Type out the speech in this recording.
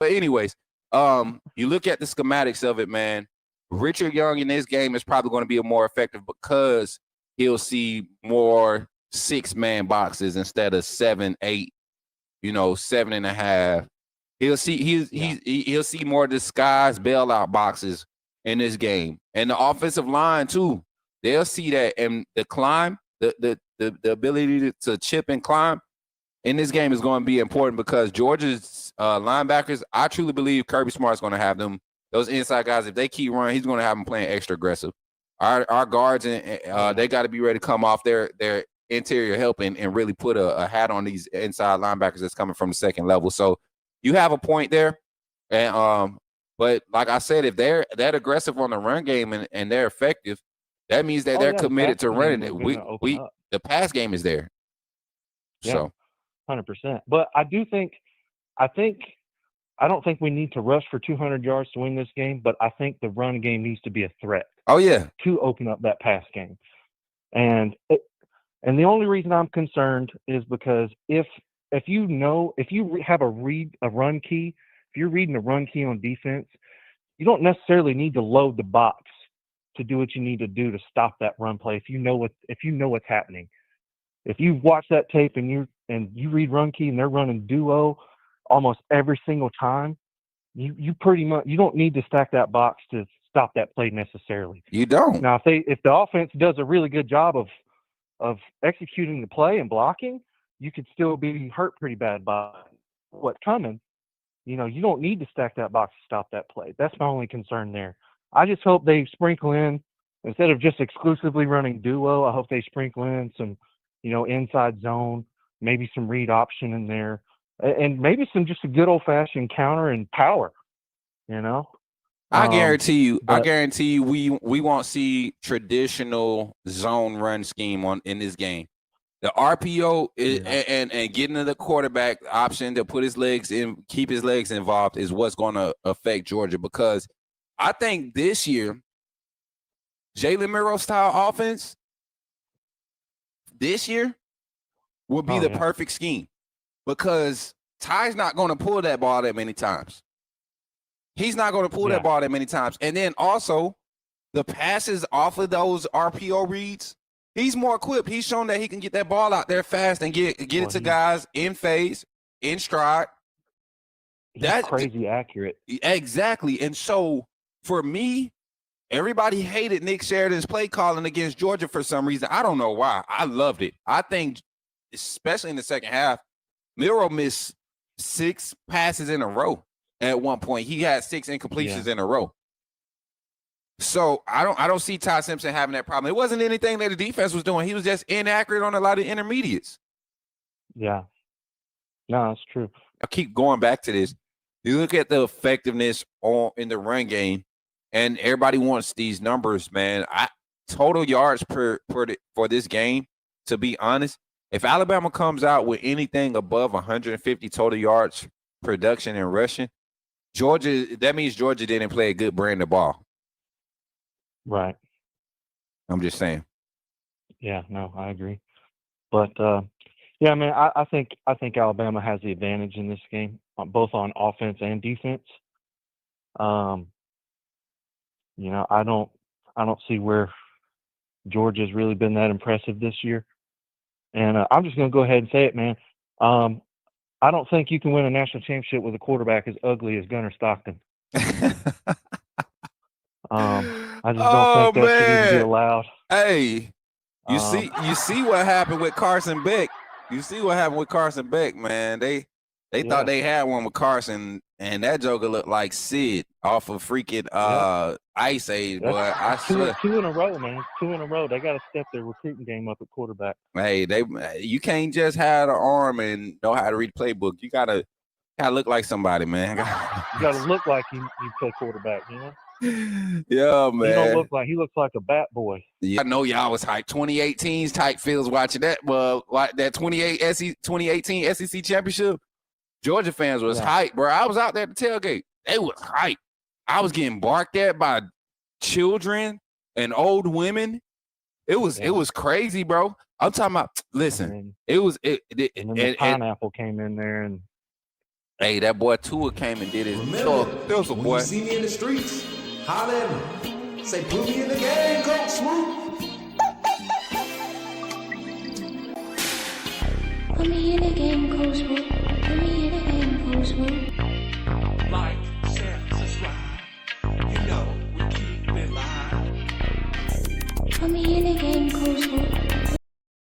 But anyways, you look at the schematics of it, man. Richard Young in this game is probably going to be more effective because he'll see more 6-man boxes instead of 7, 8, 7.5. He'll see more disguised bailout boxes in this game, and the offensive line too. They'll see that, and the climb, the ability to chip and climb in this game is going to be important because Georgia's linebackers, I truly believe Kirby Smart's going to have them, those inside guys, if they keep running, he's going to have them playing extra aggressive. Our guards, they got to be ready to come off their interior help and really put a hat on these inside linebackers that's coming from the second level. So you have a point there. And but like I said, if they're that aggressive on the run game and they're effective, that means that they're committed to running it. The pass game is there. Yeah, so 100%. But I don't think we need to rush for 200 yards to win this game, but I think the run game needs to be a threat. Oh yeah, to open up that pass game. And the only reason I'm concerned is because if you have a run key, if you're reading a run key on defense, you don't necessarily need to load the box to do what you need to do to stop that run play. If you know what's happening, if you watch that tape and you read run key and they're running duo almost every single time, you pretty much, you don't need to stack that box to stop that play necessarily. You don't. Now, if the offense does a really good job of executing the play and blocking, you could still be hurt pretty bad by what's coming. You don't need to stack that box to stop that play. That's my only concern there. I just hope they sprinkle in, instead of just exclusively running duo, I hope they sprinkle in some, inside zone, maybe some read option in there, and maybe just a good old-fashioned counter and power, I guarantee you we won't see traditional zone run scheme in this game. The RPO and getting to the quarterback option to put his legs in, keep his legs involved is what's going to affect Georgia, because I think this year, Jalen Miro style offense this year will be the perfect scheme, because Ty's not going to pull that ball that many times. He's not going to pull that ball that many times. And then also the passes off of those RPO reads, he's more equipped. He's shown that he can get that ball out there fast and get it to guys in phase, in stride. That's crazy accurate. Exactly. And so for me, everybody hated Nick Sheridan's play calling against Georgia for some reason. I don't know why. I loved it. I think, especially in the second half, Miro missed 6 passes in a row. At one point, he had 6 incompletions in a row. So I don't see Ty Simpson having that problem. It wasn't anything that the defense was doing. He was just inaccurate on a lot of intermediates. Yeah. No, that's true. I keep going back to this. You look at the effectiveness in the run game, and everybody wants these numbers, man. Total yards for this game, to be honest, if Alabama comes out with anything above 150 total yards production and rushing, that means Georgia didn't play a good brand of ball. Right. I'm just saying. Yeah, no, I agree. But man, I think Alabama has the advantage in this game, both on offense and defense. I don't see where Georgia's really been that impressive this year. And I'm just going to go ahead and say it, man. I don't think you can win a national championship with a quarterback as ugly as Gunnar Stockton. I just don't think that should even be allowed. Hey, you see what happened with Carson Beck. You see what happened with Carson Beck, man. They thought they had one with Carson, and that joker looked like Sid off of freaking Ice Age, boy. I swear. 2 in a row, man. 2 in a row. They got to step their recruiting game up at quarterback. Hey, you can't just have an arm and know how to read the playbook. You gotta look like somebody, man. You gotta look like you play quarterback, Yeah, man. He looks like a bat boy. Yeah, I know y'all was hyped. 2018's type feels watching that. Well, like that 2018 SEC championship. Georgia fans was hyped, bro. I was out there at the tailgate. They was hyped. I was getting barked at by children and old women. It was crazy, bro. I'm talking about. Listen, and the pineapple came in there, and Hey, that boy Tua came and did his Thistle, when boy. you see me in the streets, holler at me. Say, put me in the game, Coach Swoop. Put me in the game, Coach Swoop. Put me in the game, Coach Swoop. Like, share, subscribe. You know we keep it live. Put me in the game, Coach Swoop.